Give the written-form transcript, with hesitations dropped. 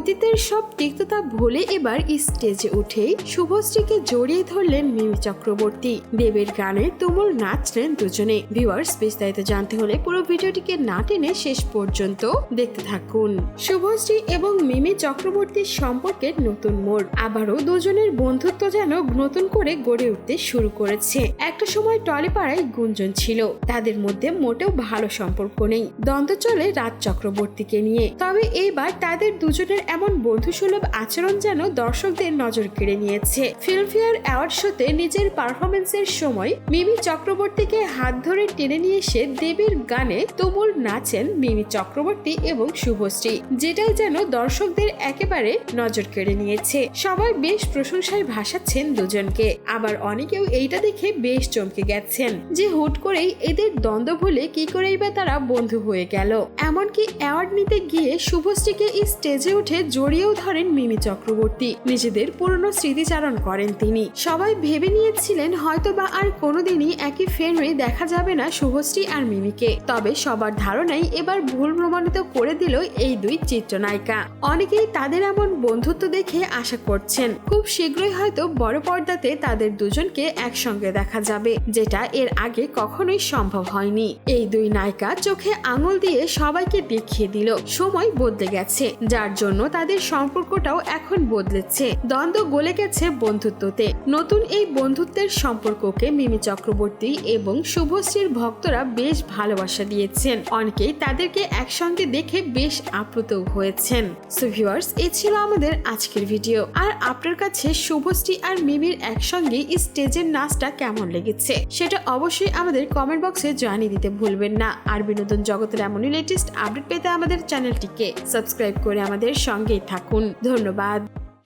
অতীতের সব তিক্ততা ভুলে এবার স্টেজে উঠেই শুভশ্রীকে জড়িয়ে ধরলেন মিমি চক্রবর্তী। দেবের গানে তুমুল নাচলেন দুজনে। ভিউয়ার্স, বিস্তারিত জানতে হলে পুরো ভিডিওটিকে না টেনে শেষ পর্যন্ত দেখতে থাকুন। শুভশ্রী এবং মিমি চক্রবর্তীর সম্পর্কের নতুন মোড়। আবারও দুজনের বন্ধুত্ব যেন নতুন করে গড়ে উঠতে শুরু করেছে। একটা সময় টলিপাড়ায় গুঞ্জন ছিল তাদের মধ্যে মোটেও ভালো সম্পর্ক নেই, দ্বন্দ্ব চলে রাজ চক্রবর্তীকে নিয়ে। তবে এইবার তাদের দুজনের এমন বন্ধুসুলভ আচরণ যেন দর্শকদের নজর কেড়ে নিয়েছে। ফিল্মফেয়ার অ্যাওয়ার্ড শোতে নিজের পারফরমেন্সের সময় মিমি চক্রবর্তীকে হাত ধরে টেনে নিয়ে এসে দেবের গানে তুমুল নাচেন মিমি চক্রবর্তী এবং শুভশ্রী, যেটাই যেন দর্শকদের একেবারে নজর কেড়ে নিয়েছে। সবাই বেশ প্রশংসায় ভাসাচ্ছেন দুজনকে, আবার অনেকেও এইটা দেখে বেশ চমকে গেছেন যে হুট করেই এদের দ্বন্দ্ব ভুলে কি করেই বা তারা বন্ধু হয়ে গেল। এমনকি অ্যাওয়ার্ড নিতে গিয়ে শুভশ্রীকে স্টেজে উঠে জড়িয়েও ধরেন মিমি চক্রবর্তী। নিজেদের পুরনো স্মৃতিচারণ করেন তিনি। সবাই ভেবে নিয়েছিলেন হয়তো বা আর কোনোদিনই একই ফ্রেমে দেখা যাবে না শুভশ্রী আর মিমিকে। তবে সবার ধারণাই এবার ভুল প্রমাণিত করে দিল এই দুই চিত্রনায়িকা। অনেকেই তাদের এমন বন্ধুত্ব দেখে আশা করছেন খুব শীঘ্রই হয়তো বড় পর্দাতে তাদের দুজনকে একসঙ্গে দেখা যাবে, যেটা এর আগে কখনোই সম্ভব হয়নি। এই দুই নায়িকা চোখে আঙুল দিয়ে সবাইকে দেখিয়ে দিল সময় বদলে গেছে, যার জন্য তাদের সম্পর্কটাও এখন বদলেছে। দ্বন্দ্ব গলে গেছে বন্ধুত্বতে। নতুন এই বন্ধুত্বের সম্পর্ককে মিমি চক্রবর্তী এবং শুভশ্রীর ভক্তরা বেশ ভালোবাসা দিয়েছেন। অনেকেই তাদেরকে একসঙ্গে দেখে বেশ আপ্লুত হয়েছেন। সো ভিউয়ার্স, এই ছিল আমাদের আজকের ভিডিও। আর আপনার কাছে শুভশ্রী আর মিমির একসঙ্গে স্টেজের নাচটা কেমন লেগেছে সেটা অবশ্যই আমাদের কমেন্ট বক্সে জানিয়ে দিতে ভুলবেন না। আর বিনোদন জগতের এমনই লেটেস্ট আপডেট পেতে আমাদের চ্যানেলটিকে সাবস্ক্রাইব করে আমাদের সঙ্গেই থাকুন। ধন্যবাদ।